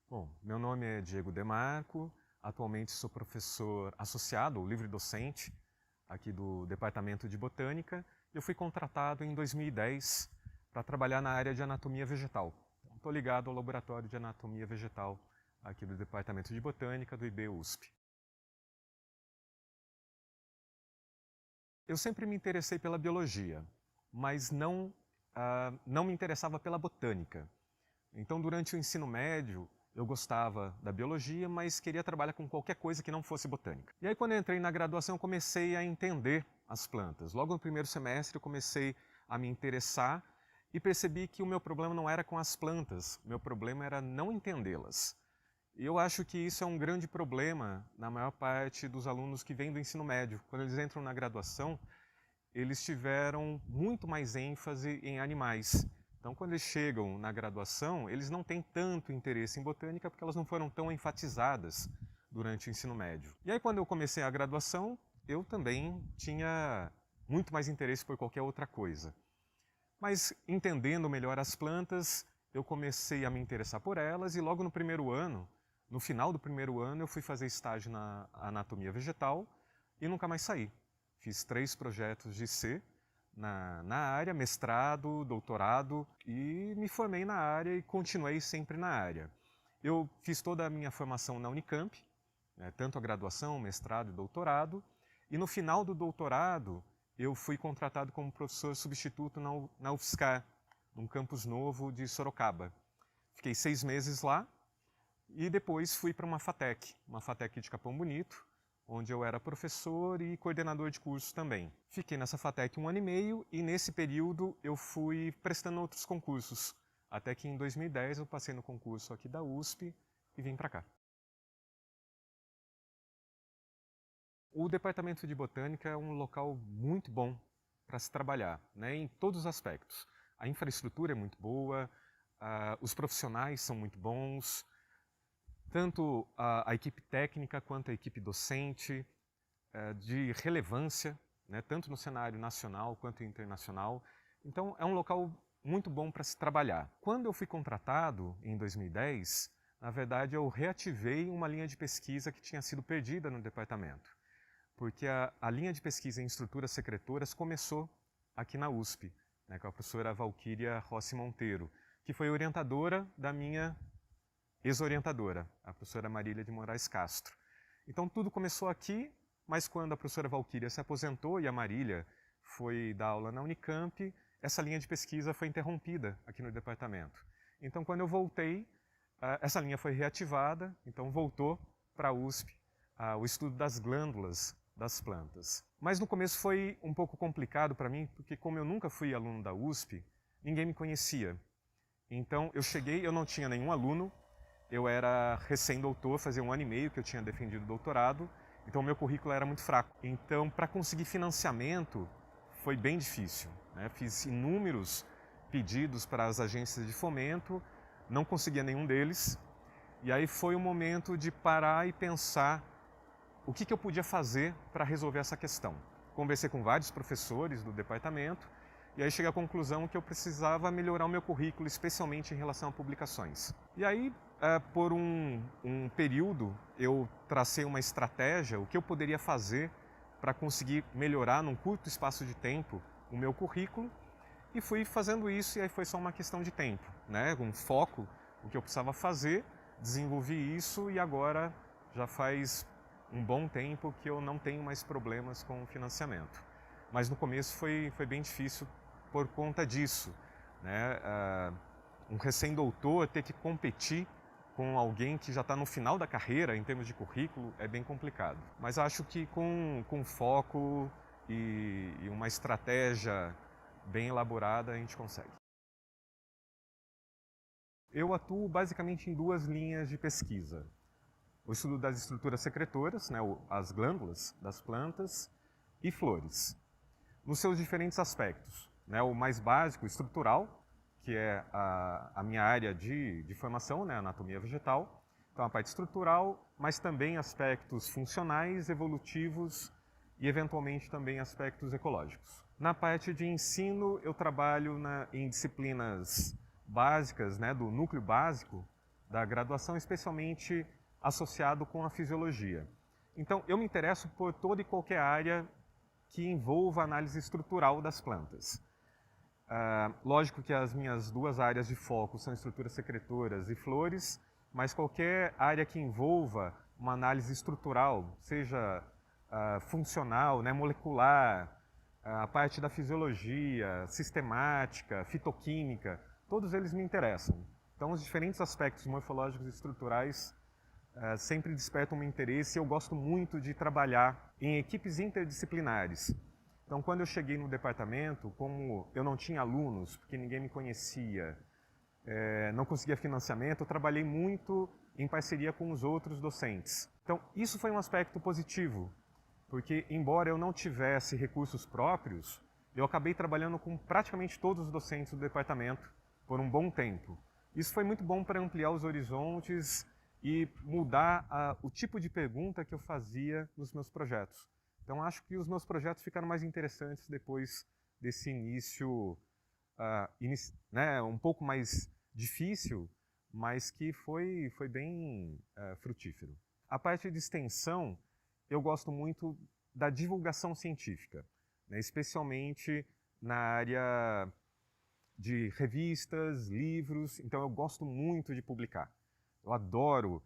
Bom, meu nome é Diego Demarco, atualmente sou professor associado ou livre-docente aqui do Departamento de Botânica. Eu fui contratado em 2010 para trabalhar na área de anatomia vegetal. Estou ligado ao Laboratório de Anatomia Vegetal aqui do Departamento de Botânica do IB-USP. Eu sempre me interessei pela biologia, mas não me interessava pela botânica. Então, durante o ensino médio, eu gostava da biologia, mas queria trabalhar com qualquer coisa que não fosse botânica. E aí, quando eu entrei na graduação, eu comecei a entender as plantas. Logo no primeiro semestre, eu comecei a me interessar e percebi que o meu problema não era com as plantas, o meu problema era não entendê-las. E eu acho que isso é um grande problema na maior parte dos alunos que vêm do ensino médio. Quando eles entram na graduação, eles tiveram muito mais ênfase em animais. Então, quando eles chegam na graduação, eles não têm tanto interesse em botânica porque elas não foram tão enfatizadas durante o ensino médio. E aí, quando eu comecei a graduação, eu também tinha muito mais interesse por qualquer outra coisa. Mas, entendendo melhor as plantas, eu comecei a me interessar por elas e logo no primeiro ano, no final do primeiro ano, eu fui fazer estágio na anatomia vegetal e nunca mais saí. Fiz 3 projetos de C na área, mestrado, doutorado, e me formei na área e continuei sempre na área. Eu fiz toda a minha formação na Unicamp, tanto a graduação, mestrado e doutorado, e no final do doutorado eu fui contratado como professor substituto na UFSCar, num campus novo de Sorocaba. Fiquei 6 meses lá e depois fui para uma FATEC de Capão Bonito, onde eu era professor e coordenador de curso também. Fiquei nessa FATEC 1 ano e meio e nesse período eu fui prestando outros concursos, até que em 2010 eu passei no concurso aqui da USP e vim para cá. O Departamento de Botânica é um local muito bom para se trabalhar, né, em todos os aspectos. A infraestrutura é muito boa, os profissionais são muito bons, tanto a equipe técnica quanto a equipe docente, de relevância, né, tanto no cenário nacional quanto internacional. Então, é um local muito bom para se trabalhar. Quando eu fui contratado, em 2010, na verdade, eu reativei uma linha de pesquisa que tinha sido perdida no departamento, porque a linha de pesquisa em estruturas secretoras começou aqui na USP, né, com a professora Valquíria Rossi Monteiro, que foi orientadora da minha ex-orientadora, a professora Marília de Moraes Castro. Então tudo começou aqui, mas quando a professora Valquíria se aposentou e a Marília foi dar aula na Unicamp, essa linha de pesquisa foi interrompida aqui no departamento. Então quando eu voltei, essa linha foi reativada, então voltou para a USP o estudo das glândulas das plantas. Mas no começo foi um pouco complicado para mim, porque como eu nunca fui aluno da USP, ninguém me conhecia. Então eu cheguei, eu não tinha nenhum aluno, eu era recém-doutor, fazia 1 ano e meio que eu tinha defendido o doutorado, então o meu currículo era muito fraco. Então, para conseguir financiamento, foi bem difícil, né? Fiz inúmeros pedidos para as agências de fomento, não conseguia nenhum deles, e aí foi o momento de parar e pensar o que eu podia fazer para resolver essa questão. Conversei com vários professores do departamento, e aí cheguei à conclusão que eu precisava melhorar o meu currículo, especialmente em relação a publicações. E aí, por um período, eu tracei uma estratégia, o que eu poderia fazer para conseguir melhorar num curto espaço de tempo o meu currículo, e fui fazendo isso, e aí foi só uma questão de tempo, né? Um foco, o que eu precisava fazer, desenvolvi isso, e agora já faz um bom tempo que eu não tenho mais problemas com o financiamento. Mas no começo foi bem difícil por conta disso, né? Um recém-doutor ter que competir com alguém que já está no final da carreira, em termos de currículo, é bem complicado. Mas acho que com foco e uma estratégia bem elaborada, a gente consegue. Eu atuo basicamente em 2 linhas de pesquisa. O estudo das estruturas secretoras, né, as glândulas das plantas, e flores, nos seus diferentes aspectos. Né, o mais básico, estrutural, que é a minha área de formação, né, anatomia vegetal. Então, a parte estrutural, mas também aspectos funcionais, evolutivos e, eventualmente, também aspectos ecológicos. Na parte de ensino, eu trabalho em disciplinas básicas, né, do núcleo básico, da graduação, especialmente associado com a fisiologia. Então, eu me interesso por toda e qualquer área que envolva análise estrutural das plantas. Lógico que as minhas duas áreas de foco são estruturas secretoras e flores, mas qualquer área que envolva uma análise estrutural, seja funcional, né, molecular, a parte da fisiologia, sistemática, fitoquímica, todos eles me interessam. Então, os diferentes aspectos morfológicos e estruturais sempre despertam meu interesse e eu gosto muito de trabalhar em equipes interdisciplinares. Então, quando eu cheguei no departamento, como eu não tinha alunos, porque ninguém me conhecia, não conseguia financiamento, eu trabalhei muito em parceria com os outros docentes. Então, isso foi um aspecto positivo, porque embora eu não tivesse recursos próprios, eu acabei trabalhando com praticamente todos os docentes do departamento por um bom tempo. Isso foi muito bom para ampliar os horizontes e mudar o tipo de pergunta que eu fazia nos meus projetos. Então, acho que os meus projetos ficaram mais interessantes depois desse início, né, um pouco mais difícil, mas que foi bem frutífero. A parte de extensão, eu gosto muito da divulgação científica, né, especialmente na área de revistas, livros. Então, eu gosto muito de publicar. Eu adoro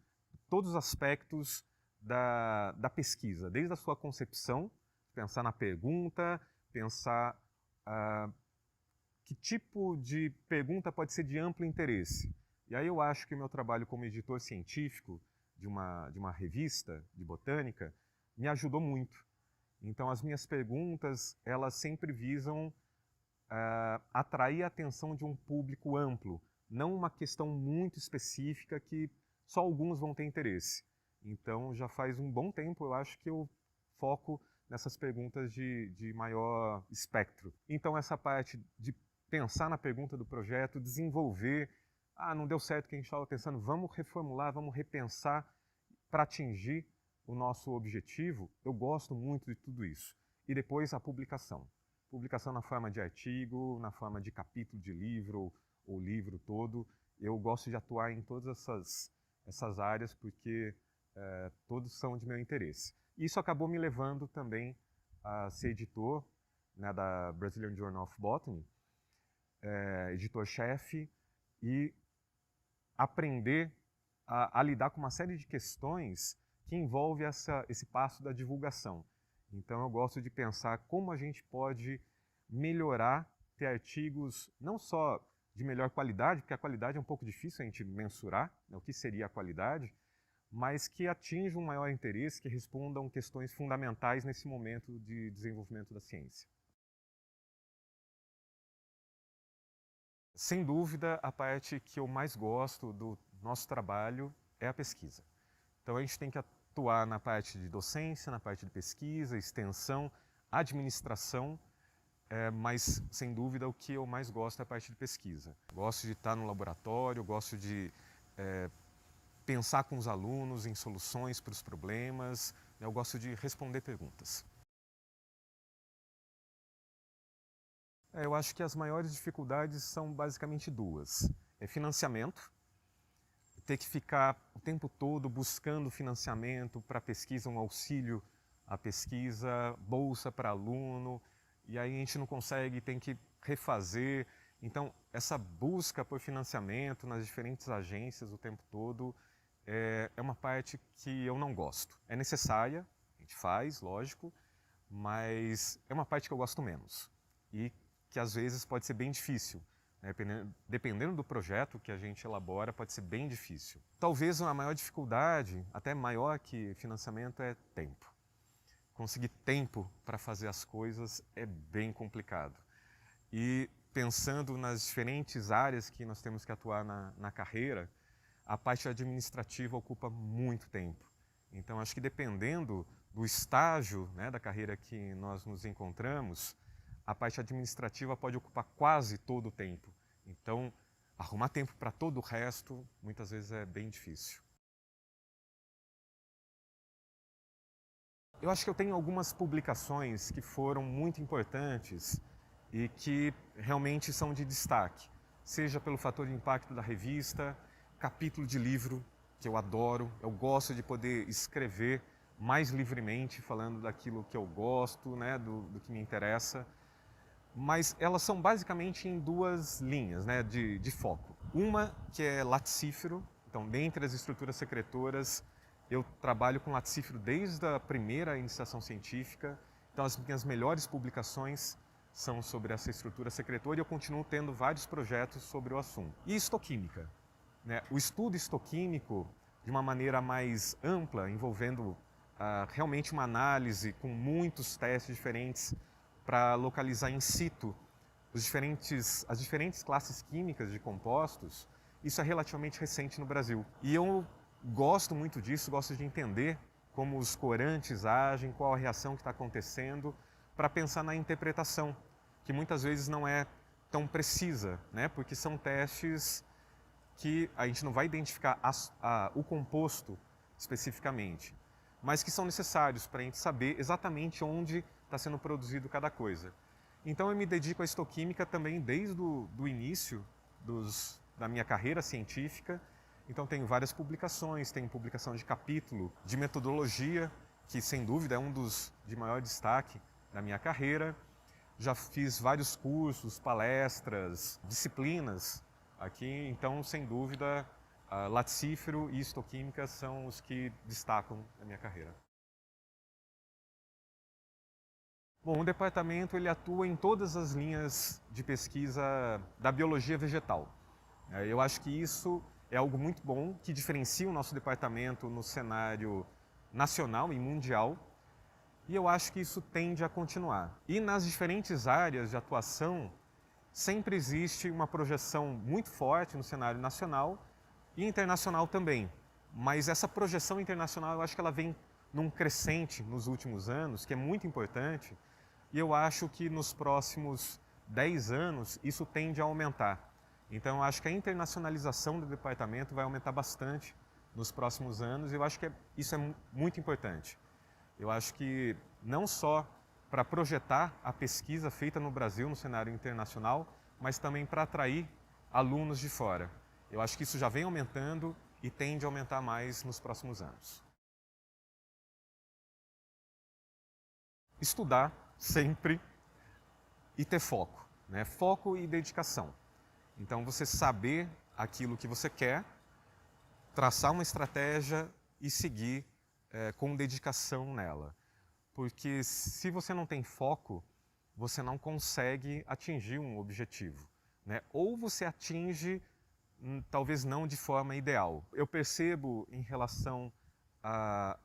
todos os aspectos da pesquisa, desde a sua concepção, pensar na pergunta, pensar que tipo de pergunta pode ser de amplo interesse. E aí eu acho que o meu trabalho como editor científico de uma revista de botânica me ajudou muito. Então, as minhas perguntas, elas sempre visam atrair a atenção de um público amplo, não uma questão muito específica que só alguns vão ter interesse. Então, já faz um bom tempo, eu acho que eu foco nessas perguntas de maior espectro. Então, essa parte de pensar na pergunta do projeto, desenvolver, não deu certo o que a gente estava pensando, vamos reformular, vamos repensar para atingir o nosso objetivo, eu gosto muito de tudo isso. E depois a publicação. Publicação na forma de artigo, na forma de capítulo de livro ou livro todo. Eu gosto de atuar em todas essas áreas porque todos são de meu interesse. Isso acabou me levando também a ser editor, né, da Brazilian Journal of Botany, editor-chefe, e aprender a lidar com uma série de questões que envolve esse passo da divulgação. Então, eu gosto de pensar como a gente pode melhorar, ter artigos não só de melhor qualidade, porque a qualidade é um pouco difícil a gente mensurar, né, o que seria a qualidade, mas que atinjam um maior interesse, que respondam questões fundamentais nesse momento de desenvolvimento da ciência. Sem dúvida, a parte que eu mais gosto do nosso trabalho é a pesquisa. Então, a gente tem que atuar na parte de docência, na parte de pesquisa, extensão, administração, mas, sem dúvida, o que eu mais gosto é a parte de pesquisa. Gosto de estar no laboratório, gosto de pensar com os alunos em soluções para os problemas, eu gosto de responder perguntas. Eu acho que as maiores dificuldades são basicamente duas. É financiamento, ter que ficar o tempo todo buscando financiamento para pesquisa, um auxílio à pesquisa, bolsa para aluno, e aí a gente não consegue, tem que refazer. Então, essa busca por financiamento nas diferentes agências o tempo todo é uma parte que eu não gosto. É necessária, a gente faz, lógico, mas é uma parte que eu gosto menos e que às vezes pode ser bem difícil. Dependendo do projeto que a gente elabora, pode ser bem difícil. Talvez a maior dificuldade, até maior que financiamento, é tempo. Conseguir tempo para fazer as coisas é bem complicado. E pensando nas diferentes áreas que nós temos que atuar na carreira, a parte administrativa ocupa muito tempo. Então, acho que dependendo do estágio, né, da carreira que nós nos encontramos, a parte administrativa pode ocupar quase todo o tempo. Então, arrumar tempo para todo o resto, muitas vezes é bem difícil. Eu acho que eu tenho algumas publicações que foram muito importantes e que realmente são de destaque, seja pelo fator de impacto da revista, capítulo de livro que eu adoro, eu gosto de poder escrever mais livremente, falando daquilo que eu gosto, né, do que me interessa, mas elas são basicamente em duas linhas, né, de foco. Uma que é laticífero, então dentre as estruturas secretoras eu trabalho com laticífero desde a primeira iniciação científica, então as minhas melhores publicações são sobre essa estrutura secretora e eu continuo tendo vários projetos sobre o assunto. E histoquímica, né? O estudo histoquímico de uma maneira mais ampla, envolvendo realmente uma análise com muitos testes diferentes para localizar in situ as diferentes classes químicas de compostos, isso é relativamente recente no Brasil. E eu gosto muito disso, gosto de entender como os corantes agem, qual a reação que está acontecendo, para pensar na interpretação, que muitas vezes não é tão precisa, né? Porque são testes que a gente não vai identificar o composto especificamente, mas que são necessários para a gente saber exatamente onde está sendo produzido cada coisa. Então eu me dedico à histoquímica também desde o início da minha carreira científica. Então tenho várias publicações, tenho publicação de capítulo de metodologia, que sem dúvida é um dos de maior destaque da minha carreira. Já fiz vários cursos, palestras, disciplinas aqui, então sem dúvida laticífero e histoquímica são os que destacam a minha carreira. Bom, o departamento ele atua em todas as linhas de pesquisa da biologia vegetal. Eu acho que isso é algo muito bom, que diferencia o nosso departamento no cenário nacional e mundial, e eu acho que isso tende a continuar. E nas diferentes áreas de atuação, sempre existe uma projeção muito forte no cenário nacional e internacional também. Mas essa projeção internacional, eu acho que ela vem num crescente nos últimos anos, que é muito importante, e eu acho que nos próximos 10 anos isso tende a aumentar. Então eu acho que a internacionalização do departamento vai aumentar bastante nos próximos anos e eu acho que isso é muito importante. Eu acho que não só para projetar a pesquisa feita no Brasil no cenário internacional, mas também para atrair alunos de fora. Eu acho que isso já vem aumentando e tende a aumentar mais nos próximos anos. Estudar sempre e ter foco, né? Foco e dedicação. Então você saber aquilo que você quer, traçar uma estratégia e seguir com dedicação nela. Porque se você não tem foco, você não consegue atingir um objetivo, né? Ou você atinge, talvez não de forma ideal. Eu percebo em relação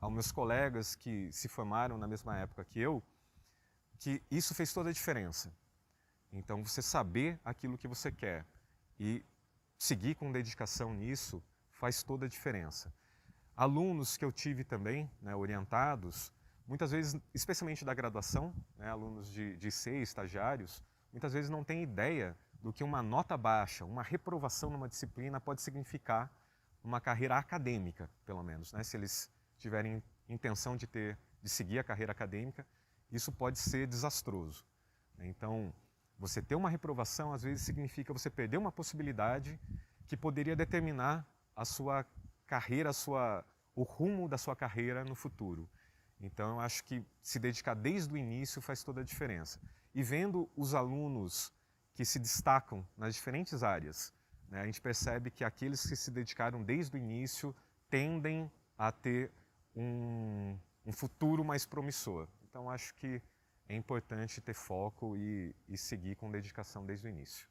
aos meus colegas que se formaram na mesma época que isso fez toda a diferença. Então, você saber aquilo que você quer e seguir com dedicação nisso faz toda a diferença. Alunos que eu tive também, né, orientados, muitas vezes, especialmente da graduação, né, alunos de IC, estagiários, muitas vezes não têm ideia do que uma nota baixa, uma reprovação numa disciplina pode significar uma carreira acadêmica, pelo menos, né? Se eles tiverem intenção de seguir a carreira acadêmica, isso pode ser desastroso. Então, você ter uma reprovação, às vezes, significa você perder uma possibilidade que poderia determinar a sua carreira, o rumo da sua carreira no futuro. Então, eu acho que se dedicar desde o início faz toda a diferença. E vendo os alunos que se destacam nas diferentes áreas, né, a gente percebe que aqueles que se dedicaram desde o início tendem a ter um futuro mais promissor. Então, acho que é importante ter foco e seguir com dedicação desde o início.